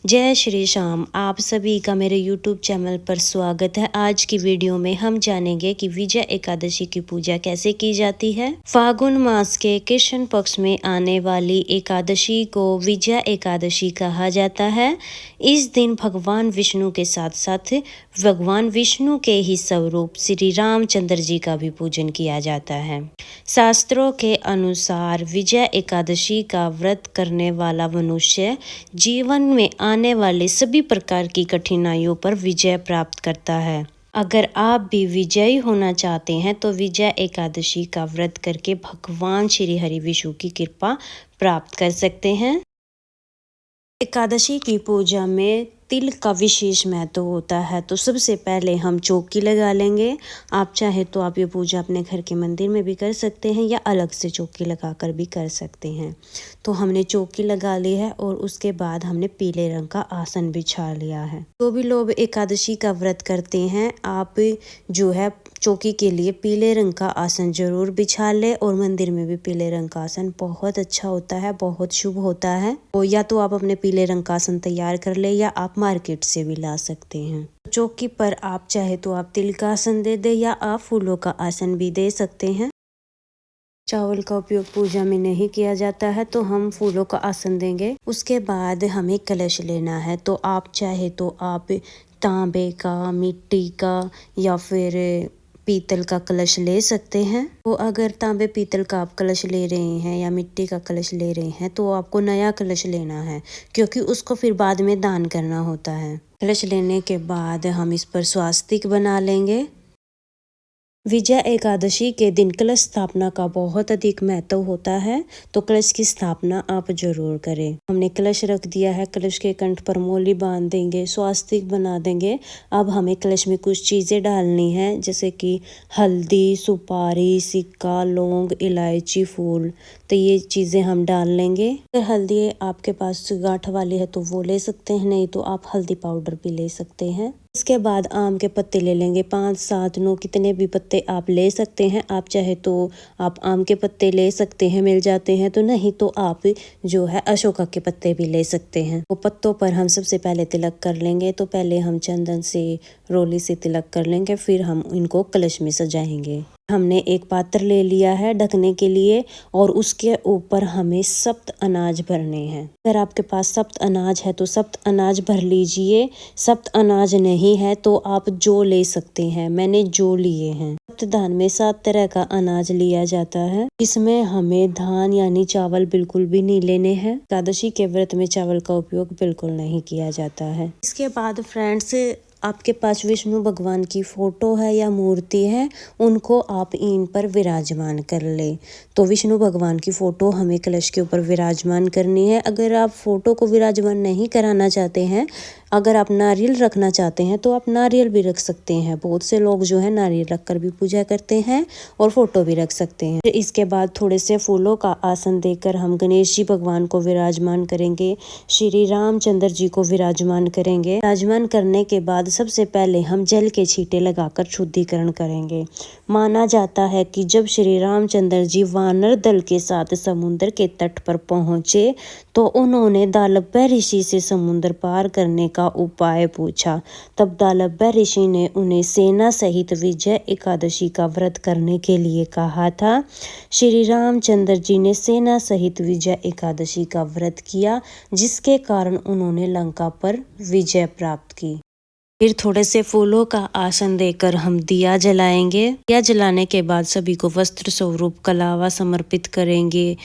जय श्री श्याम। आप सभी का मेरे YouTube चैनल पर स्वागत है। आज की वीडियो में हम जानेंगे कि विजय एकादशी की पूजा कैसे की जाती है। फागुन मास के कृष्ण पक्ष में आने वाली एकादशी को विजय एकादशी कहा जाता है। इस दिन भगवान विष्णु के साथ साथ भगवान विष्णु के ही स्वरूप श्री रामचंद्र जी का भी पूजन किया जाता है। शास्त्रों के अनुसार विजय एकादशी का व्रत करने वाला मनुष्य जीवन में आने वाले सभी प्रकार की कठिनाइयों पर विजय प्राप्त करता है। अगर आप भी विजयी होना चाहते हैं तो विजय एकादशी का व्रत करके भगवान श्री हरि विष्णु की कृपा प्राप्त कर सकते हैं। एकादशी की पूजा में तिल का विशेष महत्व होता है। तो सबसे पहले हम चौकी लगा लेंगे। आप चाहे तो आप ये पूजा अपने घर के मंदिर में भी कर सकते हैं या अलग से चौकी लगाकर भी कर सकते हैं। तो हमने चौकी लगा ली है और उसके बाद हमने पीले रंग का आसन बिछा लिया है। तो भी लोग एकादशी का व्रत करते हैं, आप जो है चौकी के लिए पीले रंग का आसन जरूर बिछा ले। और मंदिर में भी पीले रंग का आसन बहुत अच्छा होता है, बहुत शुभ होता है। तो या तो आप अपने पीले रंग का आसन तैयार कर ले या आप मार्केट से भी ला सकते हैं। चौकी पर आप चाहे तो आप तिल का आसन दे दे या आप फूलों का आसन भी दे सकते हैं। चावल का उपयोग पूजा में नहीं किया जाता है तो हम फूलों का आसन देंगे। उसके बाद हमें कलश लेना है। तो आप चाहे तो आप तांबे का, मिट्टी का या फिर पीतल का कलश ले सकते हैं। तो अगर तांबे पीतल का आप कलश ले रहे हैं या मिट्टी का कलश ले रहे हैं तो आपको नया कलश लेना है, क्योंकि उसको फिर बाद में दान करना होता है। कलश लेने के बाद हम इस पर स्वास्तिक बना लेंगे। विजय एकादशी के दिन कलश स्थापना का बहुत अधिक महत्व होता है, तो कलश की स्थापना आप जरूर करें। हमने कलश रख दिया है, कलश के कंठ पर मोली बांध देंगे, स्वास्तिक बना देंगे। अब हमें कलश में कुछ चीज़ें डालनी है, जैसे कि हल्दी, सुपारी, सिक्का, लौंग, इलायची, फूल। तो ये चीज़ें हम डाल लेंगे। अगर हल्दी आपके पास गांठ वाली है तो वो ले सकते हैं, नहीं तो आप हल्दी पाउडर भी ले सकते हैं। इसके बाद आम के पत्ते ले लेंगे, 5, 7, 9 कितने भी पत्ते आप ले सकते हैं। आप चाहे तो आप आम के पत्ते ले सकते हैं, मिल जाते हैं। तो नहीं तो आप जो है अशोका के पत्ते भी ले सकते हैं। वो पत्तों पर हम सबसे पहले तिलक कर लेंगे। तो पहले हम चंदन से, रोली से तिलक कर लेंगे, फिर हम इनको कलश में सजाएंगे। हमने एक पात्र ले लिया है ढकने के लिए और उसके ऊपर हमें सप्त अनाज भरने हैं। अगर आपके पास सप्त अनाज है तो सप्त अनाज भर लीजिए। सप्त अनाज नहीं है तो आप जौ ले सकते हैं, मैंने जौ लिए हैं। सप्त धान में 7 तरह का अनाज लिया जाता है। इसमें हमें धान यानी चावल बिल्कुल भी नहीं लेने हैं। एकादशी के व्रत में चावल का उपयोग बिल्कुल नहीं किया जाता है। इसके बाद फ्रेंड्स, आपके पास विष्णु भगवान की फोटो है या मूर्ति है, उनको आप इन पर विराजमान कर ले। तो विष्णु भगवान की फोटो हमें कलश के ऊपर विराजमान करनी है। अगर आप फोटो को विराजमान नहीं कराना चाहते हैं, अगर आप नारियल रखना चाहते हैं तो आप नारियल भी रख सकते हैं। बहुत से लोग जो है नारियल रखकर भी पूजा करते हैं और फोटो भी रख सकते हैं। फिर इसके बाद थोड़े से फूलों का आसन देकर हम गणेश जी भगवान को विराजमान करेंगे, श्री रामचंद्र जी को विराजमान करेंगे। विराजमान करने के बाद सबसे पहले हम जल के छींटे लगाकर शुद्धिकरण करेंगे। माना जाता है कि जब श्री रामचंद्र जी वानर दल के साथ समुद्र के तट पर पहुंचे तो उन्होंने दालभ्य ऋषि से समुद्र पार करने का उपाय पूछा। तब दालभ्य ऋषि ने उन्हें सेना सहित विजय एकादशी का व्रत करने के लिए कहा था। श्री रामचंद्र जी ने सेना सहित विजय एकादशी का व्रत किया, जिसके कारण उन्होंने लंका पर विजय प्राप्त की। फिर थोड़े से फूलों का आसन देकर हम दिया जलाएंगे। दिया जलाने के बाद सभी को वस्त्र स्वरूप कलावा समर्पित करेंगे।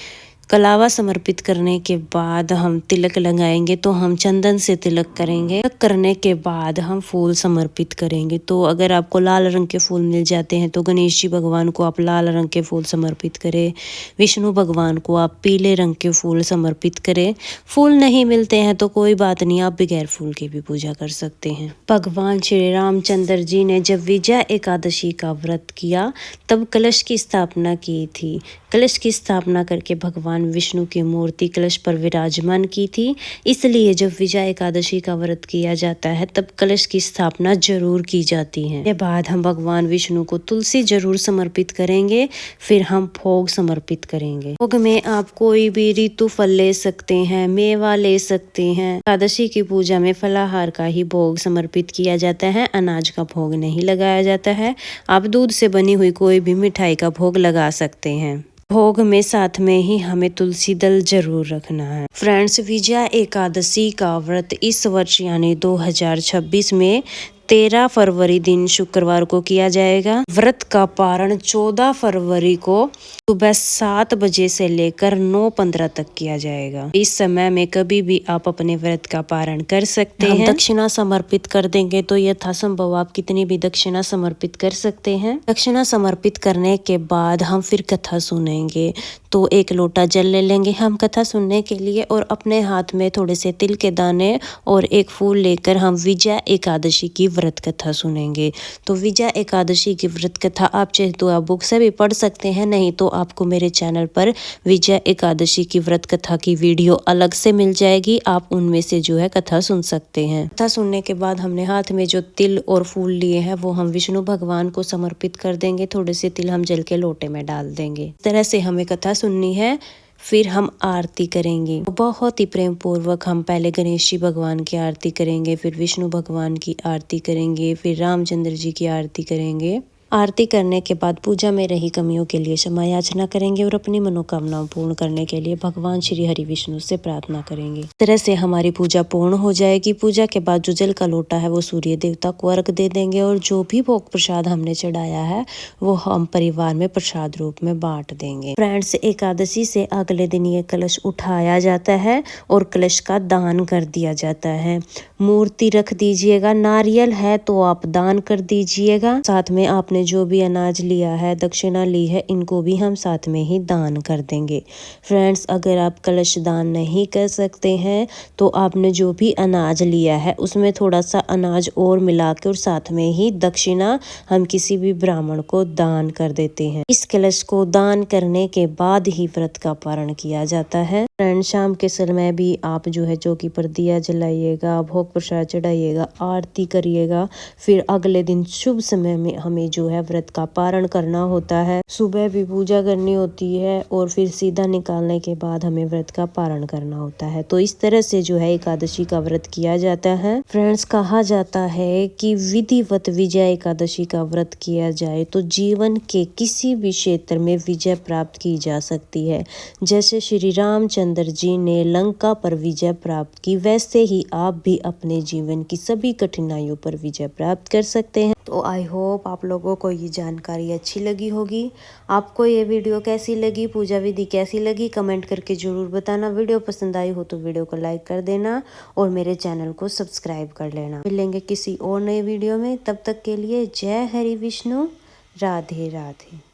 कलावा समर्पित करने के बाद हम तिलक लगाएंगे। तो हम चंदन से तिलक करेंगे। तिलक करने के बाद हम फूल समर्पित करेंगे। तो अगर आपको लाल रंग के फूल मिल जाते हैं तो गणेश जी भगवान को आप लाल रंग के फूल समर्पित करें। विष्णु भगवान को आप पीले रंग के फूल समर्पित करें। फूल नहीं मिलते हैं तो कोई बात नहीं, आप बगैर फूल की भी पूजा कर सकते हैं। भगवान श्री रामचंद्र जी ने जब विजय एकादशी का व्रत किया तब कलश की स्थापना की थी। कलश की स्थापना करके भगवान भगवान विष्णु की मूर्ति कलश पर विराजमान की थी। इसलिए जब विजया एकादशी का व्रत किया जाता है तब कलश की स्थापना जरूर की जाती है। इसके बाद हम भगवान विष्णु को तुलसी जरूर समर्पित करेंगे, फिर हम भोग समर्पित करेंगे। भोग में आप कोई भी ऋतु फल ले सकते हैं, मेवा ले सकते हैं। एकादशी की पूजा में फलाहार का ही भोग समर्पित किया जाता है, अनाज का भोग नहीं लगाया जाता है। आप दूध से बनी हुई कोई भी मिठाई का भोग लगा सकते हैं। भोग में साथ में ही हमें तुलसी दल जरूर रखना है। फ्रेंड्स, विजया एकादशी का व्रत इस वर्ष यानी 2026 में 13 फरवरी दिन शुक्रवार को किया जाएगा। व्रत का पारण 14 फरवरी को सुबह 7 बजे से लेकर 9:15 तक किया जाएगा। इस समय में कभी भी आप अपने व्रत का पारण कर सकते हैं। दक्षिणा समर्पित कर देंगे तो यथासंभव आप कितनी भी दक्षिणा समर्पित कर सकते हैं। दक्षिणा समर्पित करने के बाद हम फिर कथा सुनेंगे। तो 1 लोटा जल ले लेंगे हम कथा सुनने के लिए, और अपने हाथ में थोड़े से तिल के दाने और 1 फूल लेकर हम विजया एकादशी की व्रत कथा सुनेंगे। तो विजया एकादशी की व्रत कथा आप चाहे तो आप बुक से भी पढ़ सकते हैं, नहीं तो आपको मेरे चैनल पर विजया एकादशी की व्रत कथा की वीडियो अलग से मिल जाएगी। आप उनमें से जो है कथा सुन सकते हैं। कथा सुनने के बाद हमने हाथ में जो तिल और फूल लिए हैं वो हम विष्णु भगवान को समर्पित कर देंगे। थोड़े से तिल हम जल के लोटे में डाल देंगे। इस तरह से हमें कथा सुननी है। फिर हम आरती करेंगे। बहुत ही प्रेम पूर्वक हम पहले गणेश जी भगवान की आरती करेंगे, फिर विष्णु भगवान की आरती करेंगे, फिर रामचंद्र जी की आरती करेंगे। आरती करने के बाद पूजा में रही कमियों के लिए क्षमा याचना करेंगे और अपनी मनोकामनाओं पूर्ण करने के लिए भगवान श्री हरि विष्णु से प्रार्थना करेंगे। इस तरह से हमारी पूजा पूर्ण हो जाएगी। पूजा के बाद जो जल का लोटा है वो सूर्य देवता को अर्घ दे देंगे, और जो भी भोग प्रसाद हमने चढ़ाया है वो हम परिवार में प्रसाद रूप में बांट देंगे। फ्रेंड्स, एकादशी से अगले दिन ये कलश उठाया जाता है और कलश का दान कर दिया जाता है। मूर्ति रख दीजिएगा, नारियल है तो आप दान कर दीजिएगा। साथ में आपने जो भी अनाज लिया है, दक्षिणा ली है, इनको भी हम साथ में ही दान कर देंगे। फ्रेंड्स, अगर आप कलश दान नहीं कर सकते हैं तो आपने जो भी अनाज लिया है उसमें थोड़ा सा अनाज और मिला के और साथ में ही दक्षिणा हम किसी भी ब्राह्मण को दान कर देते हैं। इस कलश को दान करने के बाद ही व्रत का पारण किया जाता है। फ्रेंड्स, शाम के समय भी आप जो है चौकी पर दिया जलाइएगा, भोग प्रसाद चढ़ाइएगा, आरती करिएगा। फिर अगले दिन शुभ समय में हमें जो है व्रत का पारण करना होता है। सुबह भी पूजा करनी होती है और फिर सीधा निकालने के बाद हमें व्रत का पारण करना होता है। तो इस तरह से जो है एकादशी का व्रत किया जाता है। फ्रेंड्स, कहा जाता है कि विधिवत विजय एकादशी का व्रत किया जाए तो जीवन के किसी भी क्षेत्र में विजय प्राप्त की जा सकती है। जैसे श्री रामचंद्र जी ने लंका पर विजय प्राप्त की, वैसे ही आप भी अपने जीवन की सभी कठिनाइयों पर विजय प्राप्त कर सकते हैं। तो आई होप आप लोगों को ये जानकारी अच्छी लगी होगी। आपको ये वीडियो कैसी लगी, पूजा विधि कैसी लगी, कमेंट करके जरूर बताना। वीडियो पसंद आई हो तो वीडियो को लाइक कर देना और मेरे चैनल को सब्सक्राइब कर लेना। मिलेंगे किसी और नए वीडियो में, तब तक के लिए जय हरि विष्णु, राधे राधे।